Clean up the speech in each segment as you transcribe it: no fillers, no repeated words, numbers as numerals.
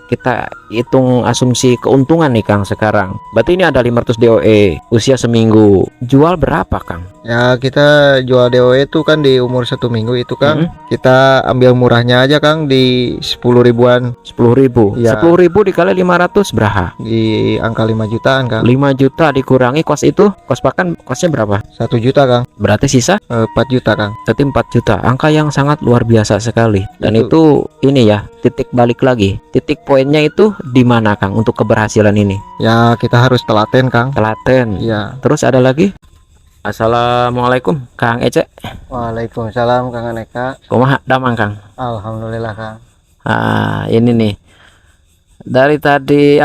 kita hitung asumsi keuntungan nih Kang sekarang. Berarti ini ada 500 DOE usia seminggu. Jual berapa Kang? Ya kita jual DOE itu kan di umur 1 minggu itu Kang. Kita ambil murahnya aja Kang di 10 ribuan. 10.000. Ya. 10.000 dikali 500 berapa? Di angka 5 jutaan Kang. 5 juta dikurangi kos itu, kos pakan kosnya berapa? 1 juta Kang. Berarti sisa 4 juta Kang. berarti 4 juta. Angka yang sangat luar biasa sekali. Dan Itu- itu ini ya, titik balik lagi. Titik poinnya itu di mana Kang untuk keberhasilan ini? Ya kita harus telaten Kang. Telaten. Ya. Terus ada lagi? Assalamualaikum Kang Ece. Waalaikumsalam Kang Aneka. Kumaha damang Kang? Alhamdulillah Kang. Ini nih. Dari tadi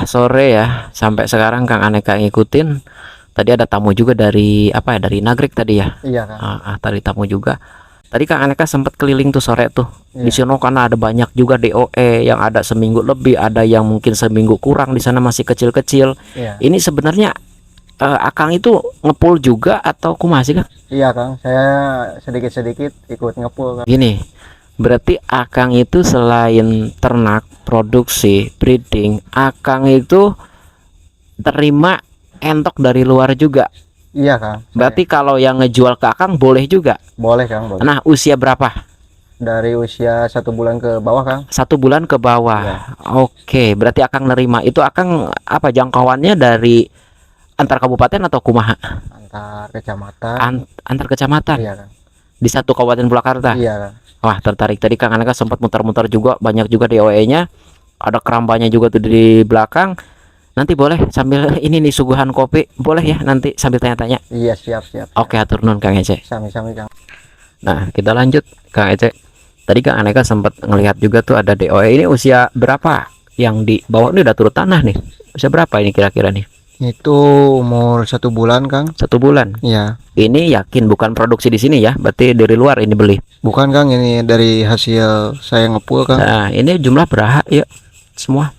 sore ya sampai sekarang Kang Aneka ngikutin. Tadi ada tamu juga dari dari Nagrek tadi ya. Iya Kang. Tadi tamu juga. Tadi Kang Aneka sempat keliling tuh sore tuh. Di Iya. sono karena ada banyak juga DOE yang ada seminggu lebih, ada yang mungkin seminggu kurang, di sana masih kecil-kecil. Iya. Ini sebenarnya Akang itu ngepul juga atau kumaha sih Kang? Iya Kang. Saya sedikit-sedikit ikut ngepul Kang. Gini, berarti Akang itu selain ternak, produksi, breeding, Akang itu terima entok dari luar juga. Iya Kang. Berarti kalau yang ngejual ke Akang boleh juga. Boleh Kang, boleh. Nah, usia berapa? Dari usia 1 bulan ke bawah Kang. 1 bulan ke bawah. Iya. Oke, berarti Akang nerima itu Akang jangkauannya dari antar kabupaten atau kumaha? Antar kecamatan. Antar kecamatan Iya Kang. di satu kabupaten Purwakarta. Iya Kang. Wah, tertarik tadi Kang Aneka sempat muter-muter juga, banyak juga DOE-nya. Ada kerambanya juga tuh di belakang. Nanti boleh sambil ini nih suguhan kopi, boleh ya nanti sambil tanya-tanya. Iya siap. Oke, atur nuhun Kang Ece. Sami-sami Kang. Nah, kita lanjut Kang Ece. Tadi Kang Aneka sempat ngelihat juga tuh ada DOE. Ini usia berapa? Yang di bawah ini udah turut tanah nih. Usia berapa ini kira-kira nih? Itu umur 1 bulan Kang. 1 bulan. Iya. Ini yakin bukan produksi di sini ya? Berarti dari luar ini beli. Bukan Kang, ini dari hasil saya ngepul Kang. Nah, ini jumlah berapa? Yuk, semua.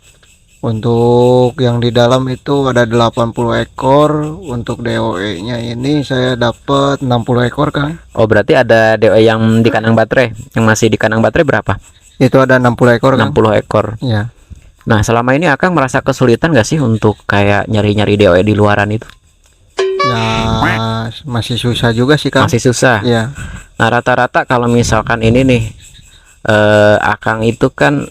Untuk yang di dalam itu ada 80 ekor. Untuk DOE-nya ini saya dapat 60 ekor Kang. Oh, berarti ada DOE yang di kandang baterai. Yang masih di kandang baterai berapa? Itu ada 60 ekor Kang. 60 ekor. Iya. Nah, selama ini Akang merasa kesulitan gak sih untuk kayak nyari-nyari DOE di luaran itu? Ya masih susah juga sih Kang. Masih susah. Iya. Nah, rata-rata kalau misalkan ini nih Akang itu kan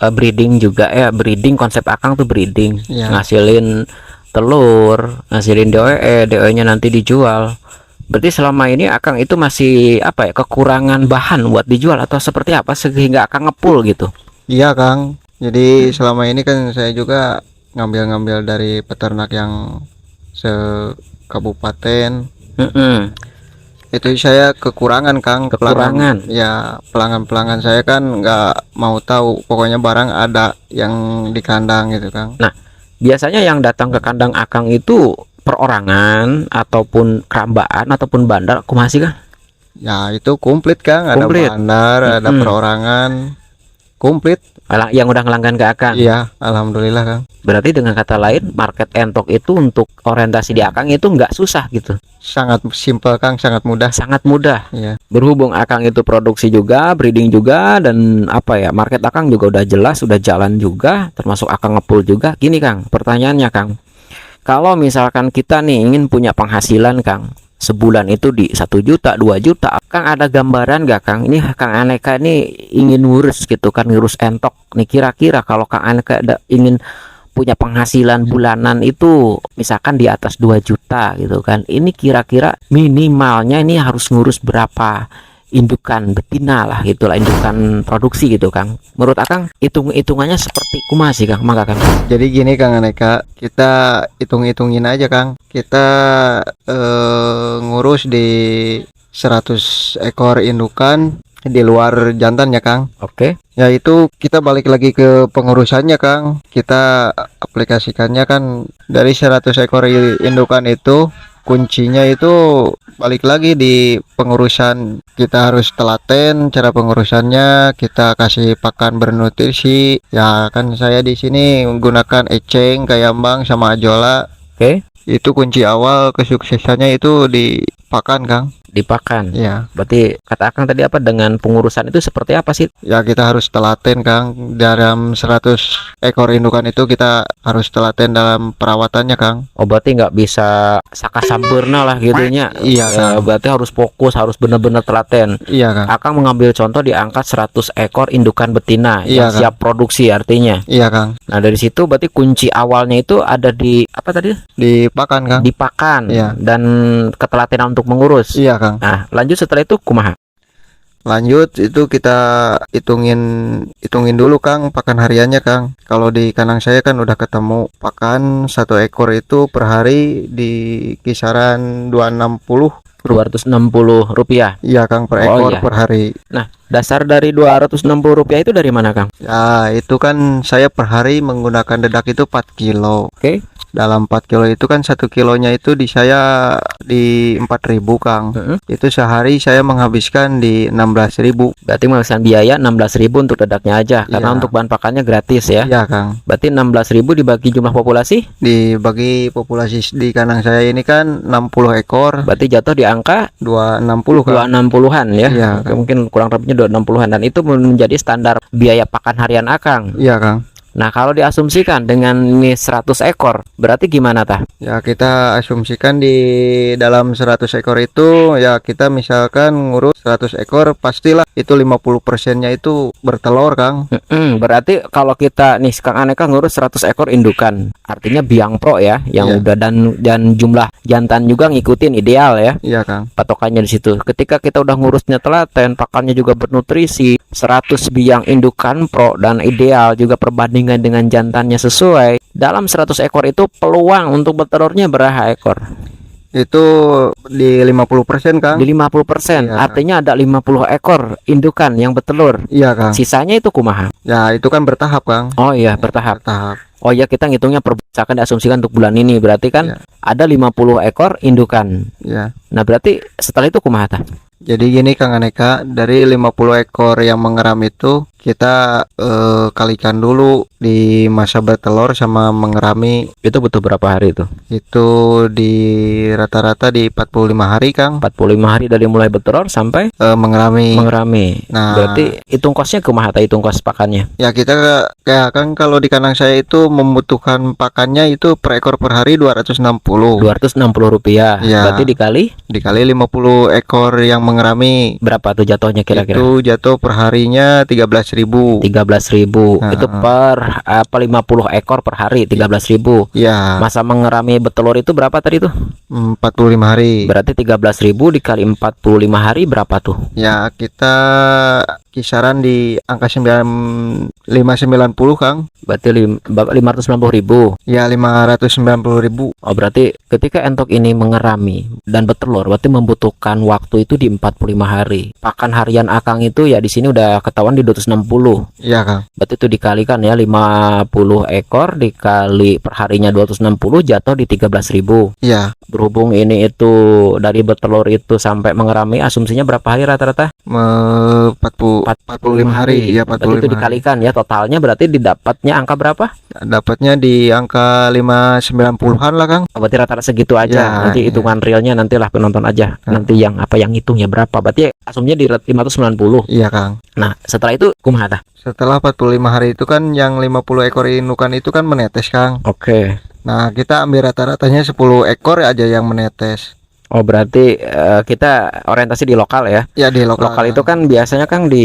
breeding juga ya, breeding, konsep Akang tuh breeding. Iya. Ngasilin telur, ngasilin DOE, DOE-nya nanti dijual. Berarti selama ini Akang itu masih kekurangan bahan buat dijual atau seperti apa sehingga Akang ngepul gitu? Iya Kang. Jadi selama ini kan saya juga ngambil-ngambil dari peternak yang sekabupaten. Itu saya kekurangan Kang. Kekurangan. Ya pelanggan-pelanggan saya kan nggak mau tahu, pokoknya barang ada yang di kandang gitu Kang. Nah, biasanya yang datang ke kandang Akang itu perorangan ataupun kerambaan ataupun bandar, kumaha sih Kang? Ya itu komplit Kang, ada Komplit. bandar, ada perorangan, komplit. Yang udah ngelanggan ke Akang. Iya, alhamdulillah Kang. Berarti dengan kata lain, market entok itu untuk orientasi di Akang itu nggak susah gitu. Sangat simpel Kang, sangat mudah. Sangat mudah. Iya. Berhubung Akang itu produksi juga, breeding juga, dan market Akang juga udah jelas, udah jalan juga, termasuk Akang ngepul juga. Gini Kang, pertanyaannya Kang, kalau misalkan kita nih ingin punya penghasilan Kang, sebulan itu di 1 juta, 2 juta, Kang ada gambaran gak Kang? Ini Kang Aneka ini ingin ngurus gitu kan, ngurus entok. Nih kira-kira kalau Kang Aneka ingin punya penghasilan bulanan itu misalkan di atas 2 juta gitu kan, ini kira-kira minimalnya ini harus ngurus berapa indukan betina lah gitulah, indukan produksi gitu Kang. Menurut Akang hitung-hitungannya seperti kumaha sih Kang? Mangga Kang. Jadi gini Kang Aneka, kita hitung-hitungin aja Kang. Kita ngurus di 100 ekor indukan di luar jantan ya Kang. Oke. Ya itu kita balik lagi ke pengurusannya Kang. Kita aplikasikannya kan dari 100 ekor indukan itu, kuncinya itu balik lagi di pengurusan. Kita harus telaten cara pengurusannya, kita kasih pakan bernutrisi. Ya kan saya di sini menggunakan eceng, kayambang sama ajola. Oke. Itu kunci awal kesuksesannya itu di pakan Kang. Dipakan. Ya, Berarti kata Akang tadi apa, dengan pengurusan itu seperti apa sih? ya kita harus telaten Kang. Dalam 100 ekor indukan itu kita harus telaten dalam perawatannya Kang. Oh, berarti nggak bisa saka sampurna lah gitunya. Iya Kang. Berarti harus fokus, harus benar-benar telaten. Iya Kang. Akang mengambil contoh diangkat 100 ekor indukan betina Iya, yang Kang. siap produksi artinya. Iya Kang. Nah, dari situ berarti kunci awalnya itu ada di apa tadi? Dipakan Kang. Dipakan Iya. dan ketelatenan untuk mengurus. Iya Kang. Nah, lanjut setelah itu kumaha? Lanjut itu kita hitungin dulu Kang pakan hariannya Kang. Kalau di kandang saya kan udah ketemu pakan 1 ekor itu per hari di kisaran 260. 260 rupiah. Iya Kang, per Oh, ekor iya. per hari. Nah, dasar dari 260 rupiah itu dari mana, Kang? Ya itu kan saya per hari menggunakan dedak itu 4 kilo. Oke. Dalam 4 kilo itu kan 1 kilonya itu di saya di 4.000 Kang. Heeh. Itu sehari saya menghabiskan di 16.000. Berarti menghabiskan biaya 16.000 untuk dedaknya aja, karena Iya. untuk bahan pakannya gratis ya. Iya Kang. Berarti 16.000 dibagi jumlah populasi, Dibagi populasi di kandang saya ini kan 60 ekor, berarti jatuh di angka 260 Kang. 260-an ya. Iya, Oke, Kang. mungkin kurang lebihnya 260-an, dan itu menjadi standar biaya pakan harian Akang. Iya Kang. Nah, kalau diasumsikan dengan ini 100 ekor, berarti gimana tah? Ya kita asumsikan di dalam 100 ekor itu ya kita misalkan ngurus 100 ekor pastilah itu 50%-nya itu bertelur Kang. Berarti kalau kita nih Kang Aneka ngurus 100 ekor indukan, artinya biang pro ya, yang Iya. udah dan jumlah jantan juga ngikutin ideal ya. Iya Kang. Patokannya di situ. Ketika kita udah ngurusnya telaten, pakannya juga bernutrisi, 100 biang indukan pro dan ideal juga perbandingan dengan jantannya sesuai. Dalam 100 ekor itu peluang untuk bertelurnya berapa ekor? Itu di 50% Kang. Di 50%. Iya. Artinya ada 50 ekor indukan yang bertelur. Iya Kang. Sisanya itu kumaha? Ya itu kan bertahap Kang. Oh iya, bertahap. Bertahap. Oh ya, kita ngitungnya per misalkan diasumsikan untuk bulan ini, berarti kan Iya. ada 50 ekor indukan. Ya. Nah, berarti setelah itu kumaha tah? Jadi gini Kang Aneka, dari 50 ekor yang mengeram itu kita kalikan dulu di masa bertelur sama mengerami Itu butuh berapa hari itu? itu di rata-rata di 45 hari Kang 45 hari dari mulai bertelur sampai mengerami. mengerami. Nah, Berarti hitung kosnya kumaha tah, hitung kos pakannya? ya kita kayak kan kalau di kandang saya itu membutuhkan pakannya itu per ekor per hari 260. 260 rupiah. Iya. Berarti Dikali 50 ekor yang mengerami berapa tuh jatuhnya kira-kira? itu jatuh per harinya 13.000. 13.000. Nah, Itu per 50 ekor per hari 13.000. Ya, Masa mengerami bertelur itu berapa tadi tuh? 45 hari. Berarti 13.000 dikali 45 hari berapa tuh? Ya, kita kisaran di angka 590 Kang. Berarti 590.000. Ya, 590.000. Oh, berarti ketika entok ini mengerami dan bertelur, berarti membutuhkan waktu itu di 45 hari. Pakan harian Akang itu ya di sini udah ketahuan di 260. Iya Kang. Berarti itu dikalikan ya, 50 ekor dikali per harinya 260 jatuh di 13.000. Iya, Berhubung ini itu dari bertelur itu sampai mengerami, asumsinya berapa hari rata-rata? 45 hari. Ya, Berarti 45 itu hari. dikalikan ya, totalnya berarti didapatnya angka berapa? Dapatnya di angka 590-an lah Kang. Oh, berarti rata-rata segitu aja. Ya, Nanti ya. hitungan realnya nantilah penonton aja. Nanti yang apa yang hitungnya berapa. Berarti asumsinya di 590. Iya Kang. Nah, setelah itu kumaha tah? Setelah 45 hari itu kan yang 50 ekor indukan itu kan menetes Kang. Oke. Nah, kita ambil rata-ratanya 10 ekor aja yang menetes. Oh, berarti kita orientasi di lokal ya. Ya, di lokal. Lokal itu kan biasanya Kang di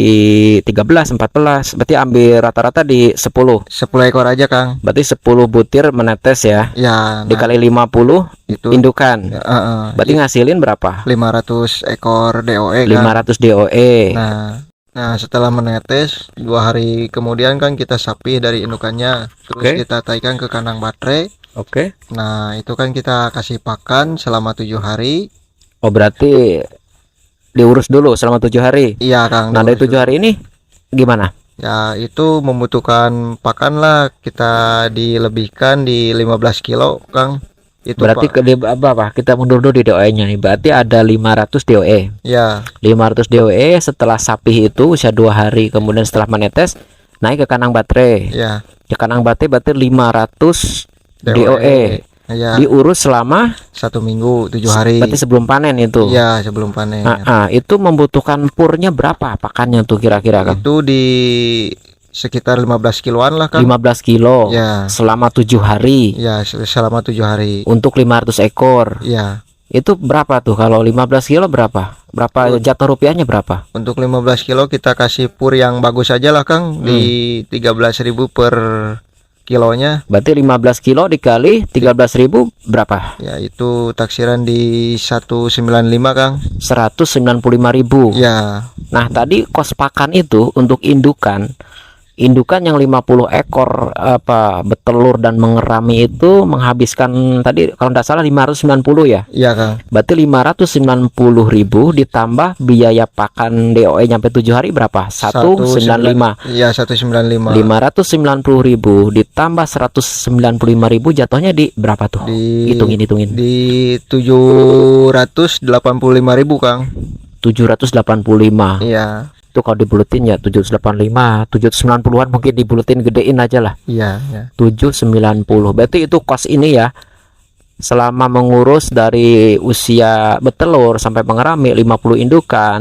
13, 14. Berarti ambil rata-rata di 10. 10 ekor aja Kang. Berarti 10 butir menetes ya. Ya, nah, Dikali 50 itu indukan. Berarti ya, ngasilin berapa? 500 ekor DOE Kang. 500 DOE. Nah, setelah menetes 2 hari kemudian kan kita sapi dari indukannya, terus Oke. kita taikan ke kandang baterai. Oke. Nah, itu kan kita kasih pakan selama 7 hari. Oh, berarti diurus dulu selama 7 hari. Iya Kang. Nah, dari diurus 7 hari ini gimana? Ya, itu membutuhkan pakan lah kita dilebihkan di 15 kilo Kang. Itu Berarti apa? Kita mundur dulu di DOE-nya nih. Berarti ada 500 DOE. ya, 500 DOE setelah sapi itu usia 2 hari, kemudian setelah menetes naik ke kandang baterai. ya, Di kandang baterai berarti 500 DOE. Ya, diurus selama 1 minggu 7 hari. berarti sebelum panen itu. Iya, sebelum panen. Itu membutuhkan purnya berapa pakannya tuh kira-kira Kang? Itu di sekitar 15 kiloan lah Kang. 15 kilo Ya, selama 7 hari ya selama 7 hari. untuk 500 ekor. Ya, Itu berapa tuh kalau 15 kilo berapa? Berapa jatuh rupiahnya berapa? untuk 15 kilo kita kasih pur yang bagus aja lah Kang, di 13.000 per kilonya. Berarti 15 kilo dikali 13.000 berapa? Ya, itu taksiran di 195 Kang. 195.000. Ya, Nah, tadi kos pakan itu untuk indukan yang 50 ekor betelur dan mengerami itu menghabiskan tadi kalau tidak salah 590 ya. iya Kang. Berarti 590.000 ditambah biaya pakan DOE nyampe 7 hari berapa? 195. Iya, 195. 590.000 ditambah 195.000 jatuhnya di berapa tuh? Hitungin. Di 785.000 Kang. 785. Iya. Itu kalau dibulutin ya 785, 790-an mungkin dibulutin gedein aja lah. Iya, 790. Berarti itu kos ini ya selama mengurus dari usia betelur sampai mengerami 50 indukan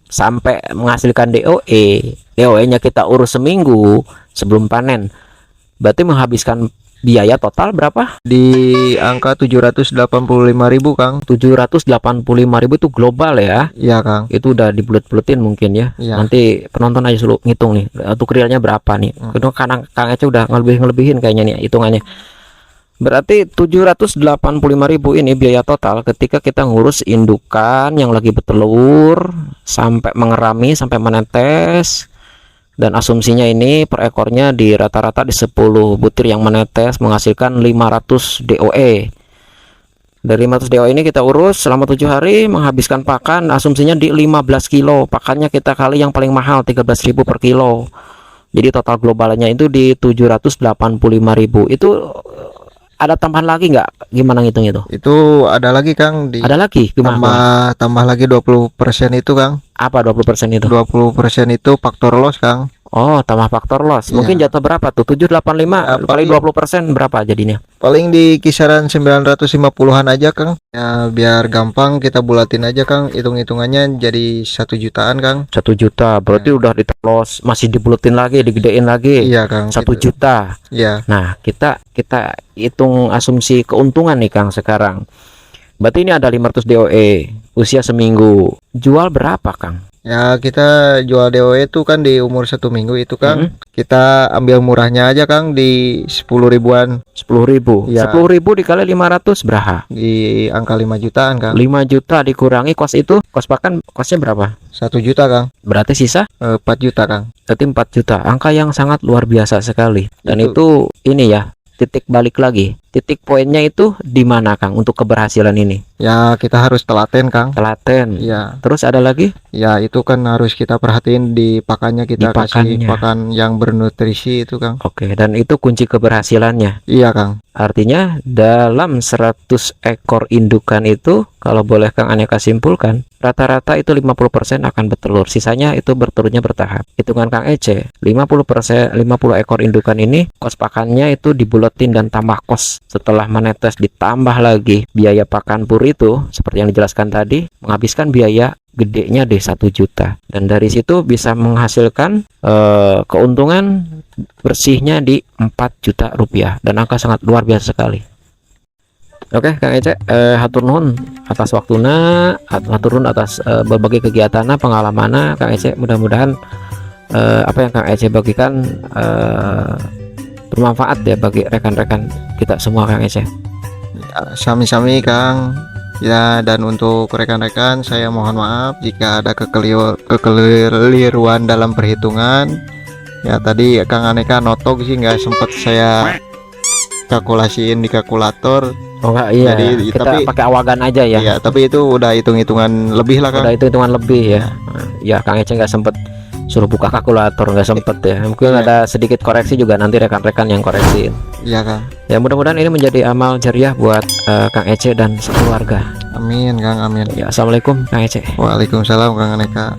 sampai menghasilkan DOE. DOE-nya kita urus seminggu sebelum panen. Berarti menghabiskan biaya total berapa? Di angka 785.000 Kang. 785.000 itu global ya. Iya Kang. Itu udah dibulet-buletin mungkin ya. Iya. Nanti penonton aja selalu ngitung nih untuk realnya berapa nih. Kedua Kang Ece udah ngelebihin kayaknya nih hitungannya. Berarti 785.000 ini biaya total ketika kita ngurus indukan yang lagi betelur sampai mengerami sampai menetes. Dan asumsinya ini per ekornya di rata-rata di 10 butir yang menetes menghasilkan 500 DOE. Dari 500 DOE ini kita urus selama 7 hari menghabiskan pakan asumsinya di 15 kilo. Pakannya kita kali yang paling mahal 13.000 per kilo. Jadi total globalnya itu di 785.000. Itu ada tambahan lagi nggak? Gimana ngitung itu? Itu ada lagi Kang, Ada lagi? Gimana? tambah lagi 20% itu Kang. Apa 20% itu? 20% itu faktor loss Kang. Oh, tambah faktor loss. Iya. Mungkin jatuh berapa tuh? 785 kali 20% berapa jadinya? Paling di kisaran 950-an aja Kang. Ya, biar gampang kita bulatin aja Kang. Hitung-hitungannya jadi 1 jutaan Kang. 1 juta. Berarti udah ditelos, masih dibuletin lagi, digedein lagi. Iya Kang. 1 gitu. juta. Iya. Nah, kita hitung asumsi keuntungan nih Kang sekarang. Berarti ini ada 500 DOE, usia seminggu. Jual berapa Kang? Ya, kita jual DOE itu kan di umur 1 minggu itu Kang. Kita ambil murahnya aja Kang di 10 ribuan. 10.000. Ya. 10.000 dikali 500 berapa? Di angka 5 jutaan Kang. 5 juta dikurangi kos itu, kos pakan kosnya berapa? 1 juta Kang. Berarti sisa 4 juta Kang. berarti 4 juta. Angka yang sangat luar biasa sekali. Dan itu ini ya, titik balik lagi. Titik poinnya itu di mana Kang untuk keberhasilan ini? Ya, kita harus telaten Kang. Telaten. Ya. Terus ada lagi? Ya, itu kan harus kita perhatiin di pakannya, kita Di kasih pakannya. pakan yang bernutrisi itu Kang. Oke, dan itu kunci keberhasilannya. Iya Kang. Artinya dalam 100 ekor indukan itu kalau boleh Kang Aneka simpulkan, rata-rata itu 50% akan bertelur. Sisanya itu bertelurnya bertahap. Hitungan Kang Ece, 50% 50 ekor indukan ini kos pakannya itu dibuletin dan tambah kos. Setelah menetes ditambah lagi biaya pakan pur itu seperti yang dijelaskan tadi menghabiskan biaya gedenya deh 1 juta. Dan dari situ bisa menghasilkan keuntungan bersihnya di 4 juta rupiah dan angka sangat luar biasa sekali. Oke Kang Ece, hatur nuhun atas waktuna, hatur nuhun atas berbagai kegiatannya, pengalamannya Kang Ece. Mudah-mudahan apa yang Kang Ece bagikan bermanfaat ya bagi rekan-rekan kita semua Kang Ece. Ya, sami-sami Kang. Ya, dan untuk rekan-rekan saya mohon maaf jika ada kekeliruan dalam perhitungan. Ya, tadi Kang Aneka notok sih nggak sempat saya kalkulasiin di kalkulator. Oh enggak, iya. Jadi, Kita tapi- pakai awagan aja ya. Ya, tapi itu udah hitung-hitungan lebih lah Kang. Udah itu hitungan lebih ya. Ya Kang Ece nggak sempet suruh buka kalkulator, nggak sempet ya. Mungkin Iya. ada sedikit koreksi juga nanti rekan-rekan yang koreksiin. Iya Kang. Ya mudah-mudahan ini menjadi amal jariah buat Kang Ece dan sekeluarga. Amin Kang, amin. Ya assalamualaikum Kang Ece. Waalaikumsalam Kang Aneka.